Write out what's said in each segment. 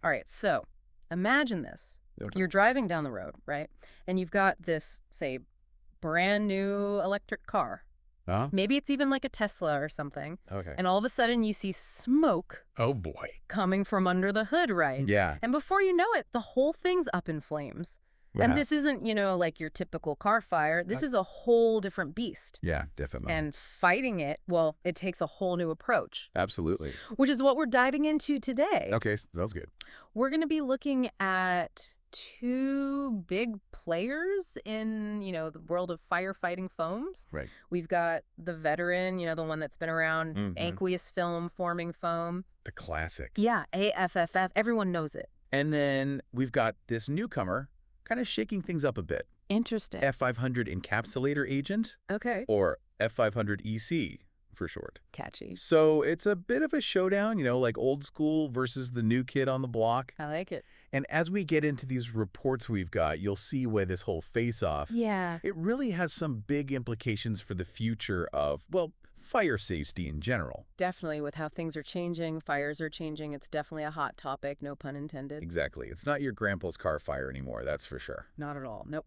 All right, so imagine this. Okay. You're driving down the road, right? And you've got this, say, brand new electric car. Huh? Maybe it's even like a Tesla or something. Okay. And all of a sudden you see smoke Oh, boy. coming from under the hood, right? Yeah. And before you know it, the whole thing's up in flames. And this isn't, like your typical car fire. This is a whole different beast. Yeah, definitely. And fighting it, well, it takes a whole new approach, Absolutely. which is what we're diving into today. Okay, sounds good. We're going to be looking at two big players in, the world of firefighting foams. Right. We've got the veteran, the one that's been around, Mhm. aqueous film forming foam. The classic. Yeah, AFFF. Everyone knows it. And then we've got this newcomer kind of shaking things up a bit. Interesting. F500 encapsulator agent, Okay. or F500 EC for short. Catchy. So it's a bit of a showdown, like old school versus the new kid on the block. I like it. And as we get into these reports we've got, you'll see why this whole face-off, Yeah. it really has some big implications for the future of, well, fire safety in general. Definitely, with how things are changing, fires are changing, it's definitely a hot topic, no pun intended. Exactly. It's not your grandpa's car fire anymore, that's for sure. Not at all. Nope.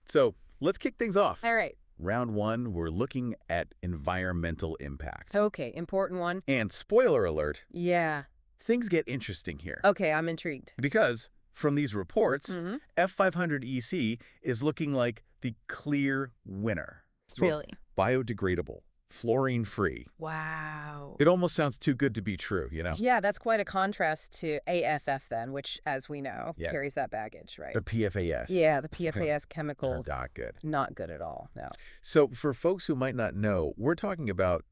So let's kick things off. All right. Round one, we're looking at environmental impact. Okay, important one. And spoiler alert, Yeah. things get interesting here. Okay, I'm intrigued. Because from these reports, Mm-hmm. F500 EC is looking like the clear winner. Really? Biodegradable, fluorine-free. Wow. It almost sounds too good to be true, Yeah, that's quite a contrast to AFF then, which, as we know, Yeah. carries that baggage, right? The PFAS. Yeah, the PFAS chemicals. Not good. Not good at all, no. So for folks who might not know, we're talking about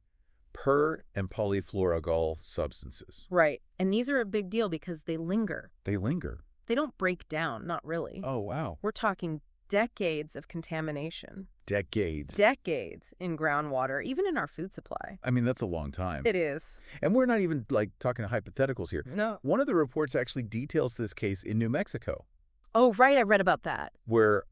per and polyfluoralkyl substances. Right. And these are a big deal because they linger. They linger. They don't break down, not really. Oh, wow. We're talking decades of contamination. Decades. Decades in groundwater, even in our food supply. I mean, that's a long time. It is. And we're not even, talking hypotheticals here. No. One of the reports actually details this case in New Mexico, Oh, right, I read about that. where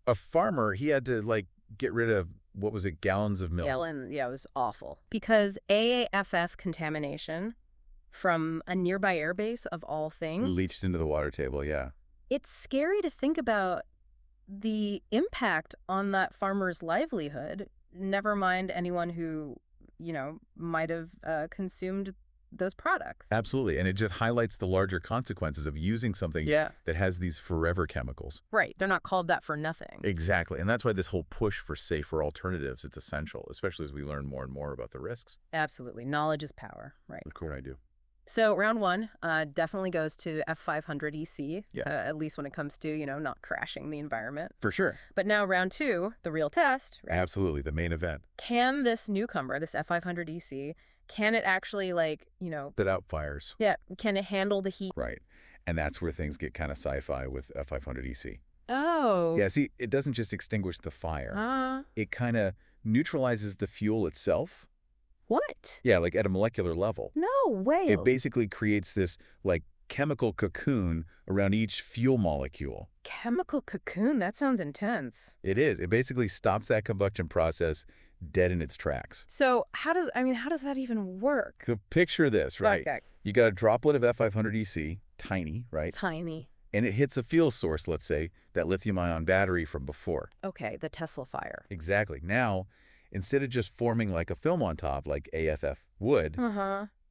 a farmer, he had to, get rid of, what was it, gallons of milk. Yeah, it was awful. Because AAFF contamination from a nearby airbase, of all things, Leached into the water table, yeah. it's scary to think about the impact on that farmer's livelihood, never mind anyone who, might have consumed those products. Absolutely. And it just highlights the larger consequences of using something Yeah. that has these forever chemicals. Right. They're not called that for nothing. Exactly. And that's why this whole push for safer alternatives, it's essential, especially as we learn more and more about the risks. Absolutely. Knowledge is power, right? Of course I do. So round one definitely goes to F500 EC, Yeah. at least when it comes to, not crashing the environment. For sure. But now round two, the real test, right? Absolutely. The main event. Can this newcomer, this F500 EC, can it actually Put out fires. yeah, can it handle the heat? Right. And that's where things get kind of sci-fi with F500 EC. Oh. Yeah, see, it doesn't just extinguish the fire. It kind of neutralizes the fuel itself. What? Yeah, at a molecular level. No way. It basically creates this, chemical cocoon around each fuel molecule. Chemical cocoon? That sounds intense. It is. It basically stops that combustion process dead in its tracks. So how does that even work? So picture this, right? Okay. You got a droplet of F500 EC, tiny, right? Tiny. And it hits a fuel source, let's say, that lithium-ion battery from before. Okay, the Tesla fire. Exactly. Now, instead of just forming like a film on top, like AFF would,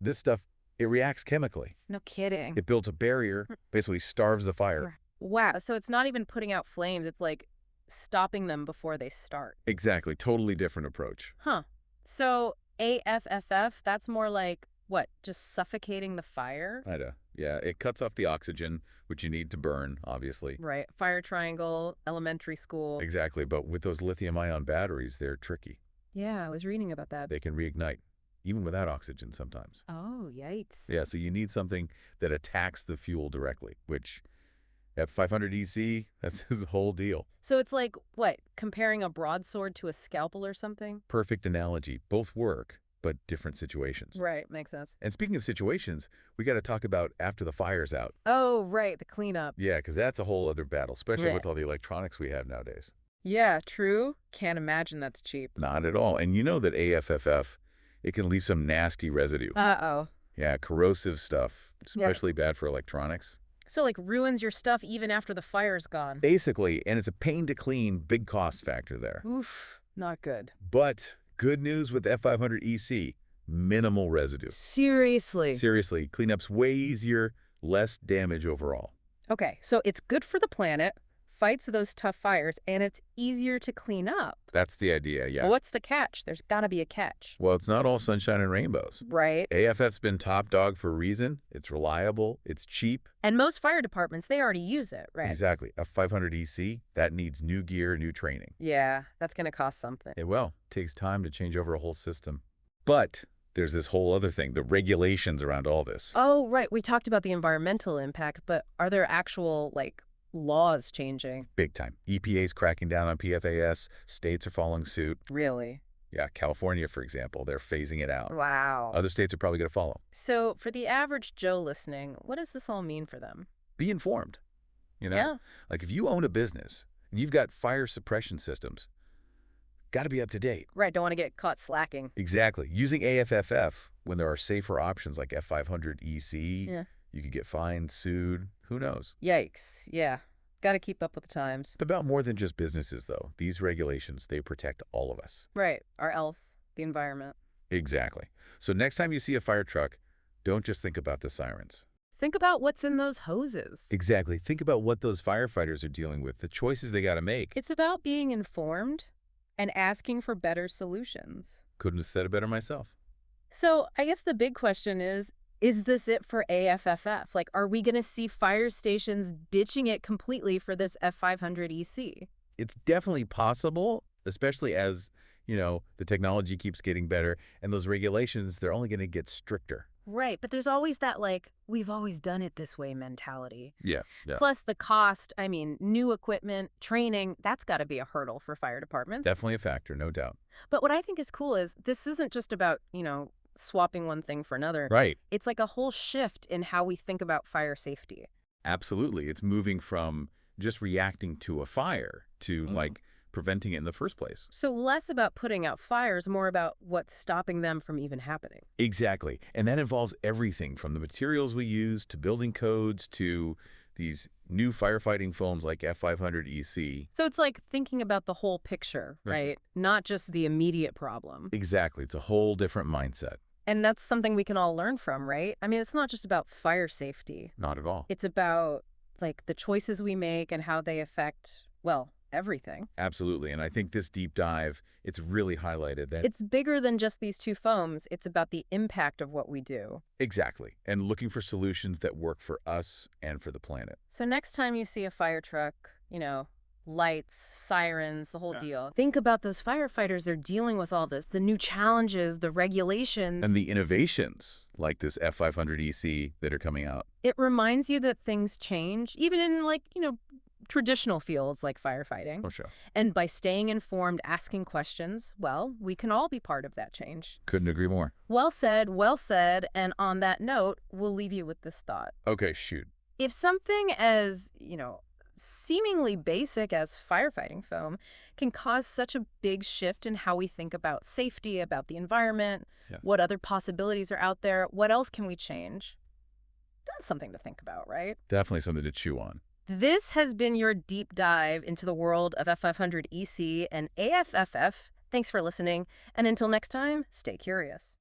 this stuff, it reacts chemically. No kidding. It builds a barrier, basically starves the fire. Wow, so it's not even putting out flames, it's like stopping them before they start. Exactly. Totally different approach. Huh. So AFFF, that's more like, what, just suffocating the fire? I know. Yeah, it cuts off the oxygen, which you need to burn, obviously. Right. Fire triangle, elementary school. Exactly. But with those lithium-ion batteries, they're tricky. Yeah, I was reading about that. They can reignite, even without oxygen sometimes. Oh, yikes. Yeah, so you need something that attacks the fuel directly, which at 500 EC, that's his whole deal. So it's like, what, comparing a broadsword to a scalpel or something? Perfect analogy. Both work, but different situations. Right, makes sense. And speaking of situations, we got to talk about after the fire's out. Oh, right, the cleanup. Yeah, because that's a whole other battle, especially Right. with all the electronics we have nowadays. Yeah, true. Can't imagine that's cheap. Not at all. And you know that AFFF, it can leave some nasty residue. Uh-oh. Yeah, corrosive stuff, especially bad for electronics. So, like, ruins your stuff even after the fire's gone. Basically, and it's a pain to clean, big cost factor there. Oof, not good. But good news with F500 EC, minimal residue. Seriously? Seriously, cleanup's way easier, less damage overall. Okay, so it's good for the planet, fights those tough fires, and it's easier to clean up. That's the idea, yeah. Well, what's the catch? There's got to be a catch. Well, it's not all sunshine and rainbows. Right. AFF's been top dog for a reason. It's reliable, it's cheap. And most fire departments, they already use it, right? Exactly. A 500 EC, that needs new gear, new training. Yeah, that's going to cost something. It will. Takes time to change over a whole system. But there's this whole other thing, the regulations around all this. Oh, right. We talked about the environmental impact, but are there actual, like, laws changing? Big time. EPA's cracking down on PFAS. States are following suit. Really? Yeah, California, for example, they're phasing it out. Wow. Other states are probably going to follow. So for the average Joe listening, what does this all mean for them? Be informed. Yeah. Like if you own a business and you've got fire suppression systems, got to be up to date. Right, don't want to get caught slacking. Exactly. Using AFFF when there are safer options like F500 EC, Yeah. you could get fined, sued, who knows? Yikes. Yeah. Got to keep up with the times. It's about more than just businesses, though. These regulations, they protect all of us. Right. Our elf, the environment. Exactly. So next time you see a fire truck, don't just think about the sirens. Think about what's in those hoses. Exactly. Think about what those firefighters are dealing with, the choices they got to make. It's about being informed and asking for better solutions. Couldn't have said it better myself. So I guess the big question is this it for AFFF? Like, are we going to see fire stations ditching it completely for this F500 EC? It's definitely possible, especially as, the technology keeps getting better and those regulations, they're only going to get stricter. Right, but there's always that, like, we've always done it this way mentality. Yeah. Plus the cost, new equipment, training, that's got to be a hurdle for fire departments. Definitely a factor, no doubt. But what I think is cool is this isn't just about, swapping one thing for another. Right. It's like a whole shift in how we think about fire safety. Absolutely. It's moving from just reacting to a fire to, preventing it in the first place. So less about putting out fires, more about what's stopping them from even happening. Exactly. And that involves everything from the materials we use to building codes to these new firefighting foams like F500 EC. So it's like thinking about the whole picture, right? Not just the immediate problem. Exactly. It's a whole different mindset. And that's something we can all learn from, right? It's not just about fire safety. Not at all. It's about, like, the choices we make and how they affect, well, everything. Absolutely. And I think this deep dive, it's really highlighted that it's bigger than just these two foams. It's about the impact of what we do. Exactly. And looking for solutions that work for us and for the planet. So next time you see a fire truck, lights, sirens, the whole deal, think about those firefighters. They're dealing with all this, the new challenges, the regulations. And the innovations like this F500 EC that are coming out. It reminds you that things change, even in, traditional fields like firefighting. For sure. And by staying informed, asking questions, well, we can all be part of that change. Couldn't agree more. Well said, well said. And on that note, we'll leave you with this thought. Okay, shoot. If something as, seemingly basic as firefighting foam can cause such a big shift in how we think about safety, about the environment, what other possibilities are out there, what else can we change? That's something to think about, right? Definitely something to chew on. This has been your deep dive into the world of F500 EC and AFFF. Thanks for listening, and until next time, stay curious.